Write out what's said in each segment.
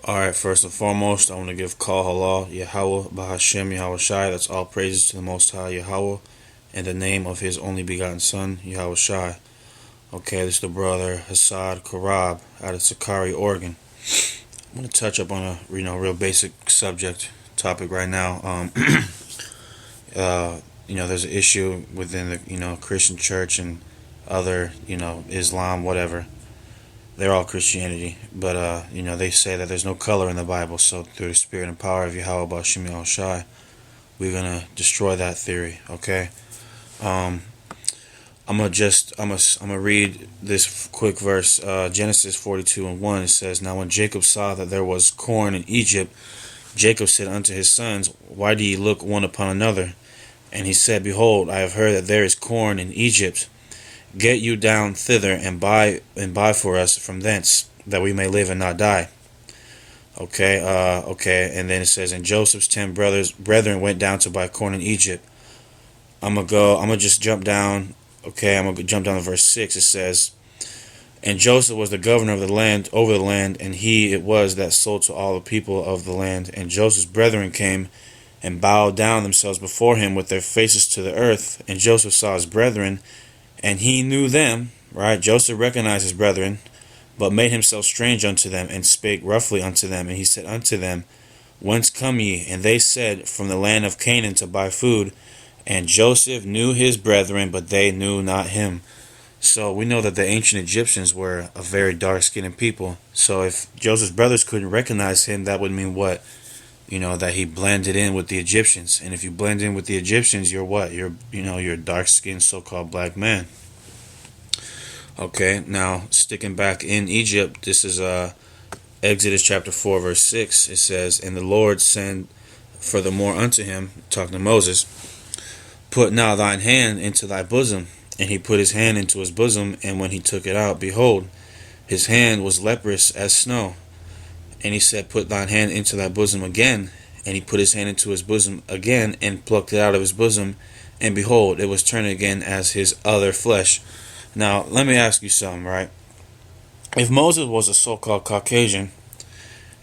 Alright, first and foremost, I want to give Kal Halal, Yahweh, Bahashem, Yahweh Shai. That's all praises to the Most High, Yahweh, in the name of His only begotten Son, Yahweh Shai. Okay, this is the brother Hassad Karab out of Sakari, Oregon. I'm going to touch up on a real basic subject topic right now. There's an issue within the Christian church and other Islam, whatever. They're all Christianity, but they say that there's no color in the Bible. So through the spirit and power of Yahweh Bashim Yahweh Shai, we're gonna destroy that theory. Okay. I'm gonna read this quick verse. Genesis 42:1. It says, "Now when Jacob saw that there was corn in Egypt, Jacob said unto his sons, Why do ye look one upon another? And he said, Behold, I have heard that there is corn in Egypt. Get you down thither and buy for us from thence, that we may live and not die." Okay, and then it says, "And Joseph's 10 brethren went down to buy corn in Egypt." I'm gonna just jump down. Okay, I'm gonna jump down to verse 6. It says, "And Joseph was the governor of the land over the land, and he it was that sold to all the people of the land. And Joseph's brethren came and bowed down themselves before him with their faces to the earth. And Joseph saw his brethren, and he knew them," right? Joseph recognized his brethren, "but made himself strange unto them, and spake roughly unto them. And he said unto them, Whence come ye? And they said, From the land of Canaan to buy food. And Joseph knew his brethren, but they knew not him." So we know that the ancient Egyptians were a very dark-skinned people. So if Joseph's brothers couldn't recognize him, that would mean what? That he blended in with the Egyptians. And if you blend in with the Egyptians, you're what? You're a dark-skinned so-called black man. Okay, now sticking back in Egypt, this is Exodus chapter 4, verse 6. It says, "And the Lord sent furthermore unto him," talking to Moses, "Put now thine hand into thy bosom. And he put his hand into his bosom, and when he took it out, behold, his hand was leprous as snow. And he said, Put thine hand into thy bosom again. And he put his hand into his bosom again, and plucked it out of his bosom. And behold, it was turned again as his other flesh." Now, let me ask you something, right? If Moses was a so-called Caucasian,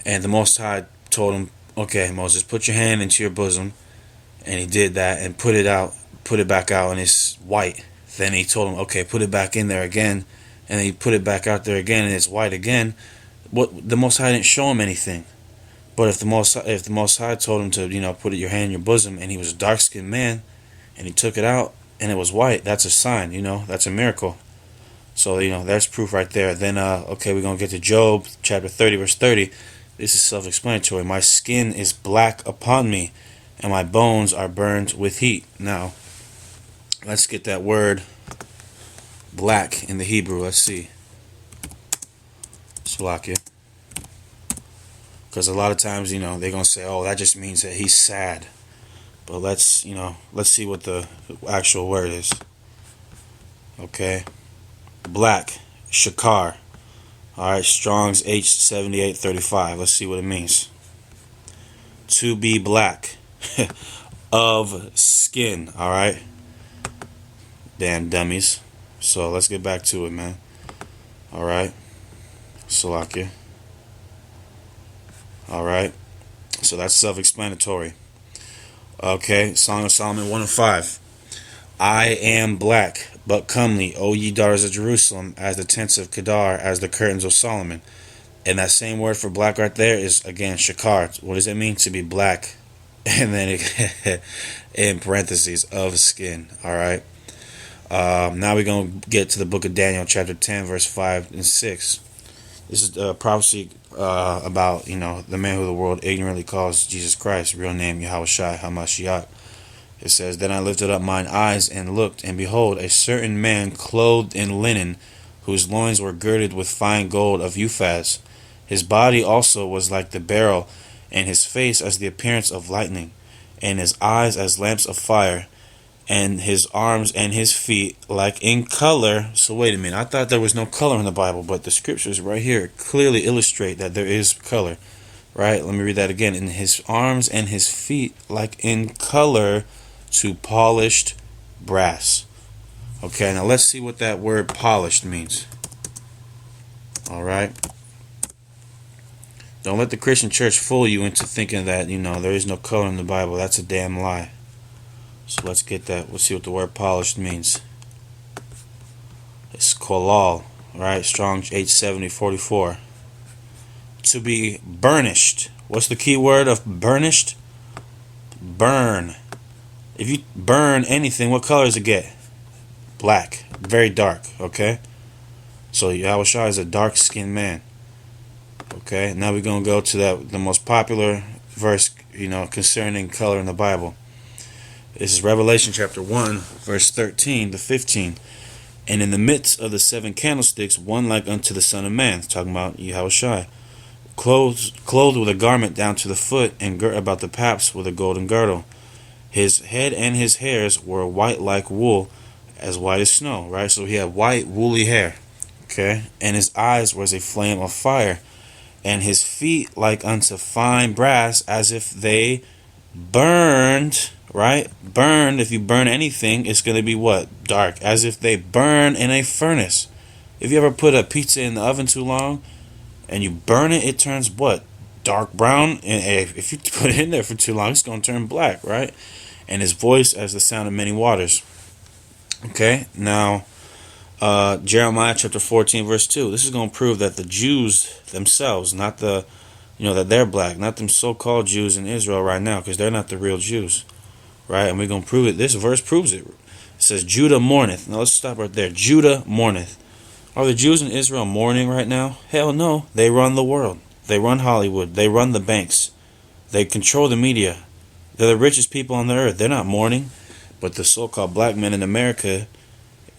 and the Most High told him, "Okay, Moses, put your hand into your bosom," and he did that, and put it back out, and it's white. Then he told him, "Okay, put it back in there again," and he put it back out there again, and it's white again. What the Most High didn't show him anything. But if the Most High told him to, put your hand in your bosom, and he was a dark-skinned man, and he took it out, and it was white, that's a sign, that's a miracle. So, there's proof right there. Then, we're going to get to Job, chapter 30, verse 30. This is self-explanatory. "My skin is black upon me, and my bones are burned with heat." Now, let's get that word black in the Hebrew. Let's see. Salakia. Because a lot of times, they're going to say, "Oh, that just means that he's sad." But let's see what the actual word is. Okay. Black. Shakar. Alright, Strong's H7835. Let's see what it means. To be black. Of skin. Alright. Damn dummies. So let's get back to it, man. Alright. Salakia. Alright. So that's self-explanatory. Okay, Song of Solomon 1:5. "I am black, but comely, O ye daughters of Jerusalem, as the tents of Kedar, as the curtains of Solomon." And that same word for black right there is, again, shakar. What does it mean to be black? And then in parentheses, of skin. Alright. Now we're going to get to the book of Daniel, chapter 10, verse 5 and 6. This is a prophecy about, the man who the world ignorantly calls Jesus Christ, real name Yahweh Shai HaMashiach. It says, "Then I lifted up mine eyes and looked, and behold, a certain man clothed in linen, whose loins were girded with fine gold of Uphaz. His body also was like the beryl, and his face as the appearance of lightning, and his eyes as lamps of fire, and his arms and his feet like in color." So wait a minute, I thought there was no color in the Bible, but the scriptures right here clearly illustrate that there is color. Right? Let me read that again. "In his arms and his feet like in color to polished brass." Okay, now let's see what that word polished means. Alright. Don't let the Christian church fool you into thinking that, there is no color in the Bible. That's a damn lie. So let's get that. Let's see what the word polished means. It's kolal, right? Strong's H7044. To be burnished. What's the key word of burnished? Burn. If you burn anything, what color does it get? Black. Very dark, okay? So Yahushua is a dark-skinned man. Okay, now we're going to go to the most popular verse, concerning color in the Bible. This is Revelation chapter 1, verse 13 to 15. And in the midst of the 7 candlesticks, one like unto the Son of Man, talking about Yahushua, clothed with a garment down to the foot, and girt about the paps with a golden girdle. His head and his hairs were white like wool, as white as snow, right? So he had white, woolly hair, okay? And his eyes was a flame of fire, and his feet like unto fine brass, as if they burned, right? Burned, if you burn anything, it's going to be what? Dark, as if they burn in a furnace. If you ever put a pizza in the oven too long, and you burn it, it turns what? Dark brown. And if you put it in there for too long, it's going to turn black, right? And his voice as the sound of many waters. Okay, now Jeremiah chapter 14 verse 2. This is going to prove that the Jews themselves, not that they're black, not them so-called Jews in Israel right now, because they're not the real Jews, right? And we're going to prove it. This verse proves it. It says Judah mourneth. Now let's stop right there. Judah mourneth. Are the Jews in Israel mourning right now? Hell no. They run the world. They run Hollywood. They run the banks. They control the media. They're the richest people on the earth. They're not mourning. But the so-called black man in America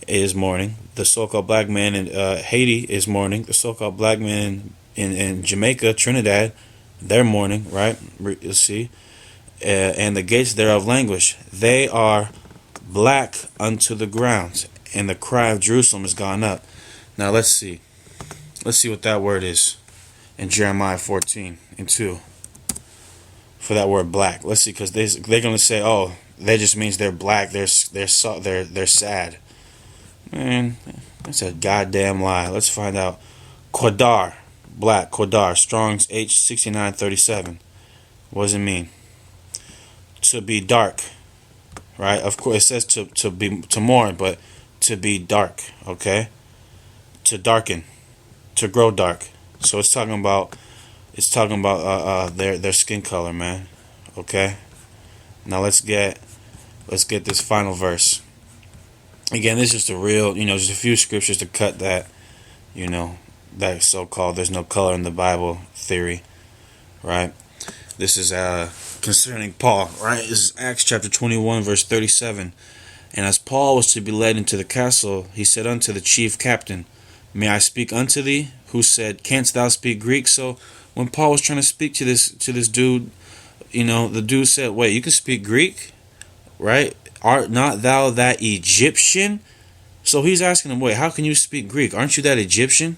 is mourning. The so-called black man in Haiti is mourning. The so-called black man in Jamaica, Trinidad, they're mourning, right? You'll see. And the gates thereof languish. They are black unto the ground. And the cry of Jerusalem is gone up. Now let's see. Let's see what that word is in Jeremiah 14 and 2. For that word black. Let's see, because they're going to say, oh, that just means they're black. They're sad. Man, that's a goddamn lie. Let's find out. Qadar, black. Qadar, Strong's H6937. What does it mean? To be dark, right? Of course, it says to mourn, but to be dark. Okay. To darken, to grow dark. So it's talking about their skin color, man. Okay. Now let's get this final verse. Again, this is the real, just a few scriptures to cut that, that so-called there's no color in the Bible theory, right? This is concerning Paul, right? This is Acts chapter 21, verse 37. And as Paul was to be led into the castle, he said unto the chief captain, May I speak unto thee? Who said, Canst thou speak Greek? So when Paul was trying to speak to this dude, the dude said, wait, you can speak Greek? Right? Art not thou that Egyptian? So he's asking him, wait, how can you speak Greek? Aren't you that Egyptian?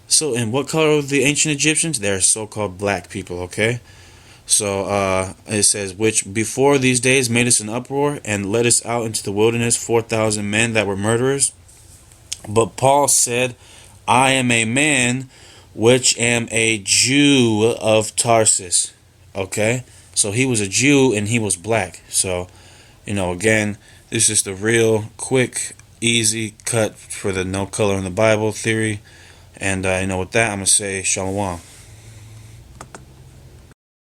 So, and what color are the ancient Egyptians? They're so-called black people, okay? So it says, which before these days made us an uproar and led us out into the wilderness 4,000 men that were murderers. But Paul said, I am a man which am a Jew of Tarsus. Okay? So he was a Jew and he was black. So, again, this is the real quick, easy cut for the no color in the Bible theory. And, with that, I'm going to say shalom.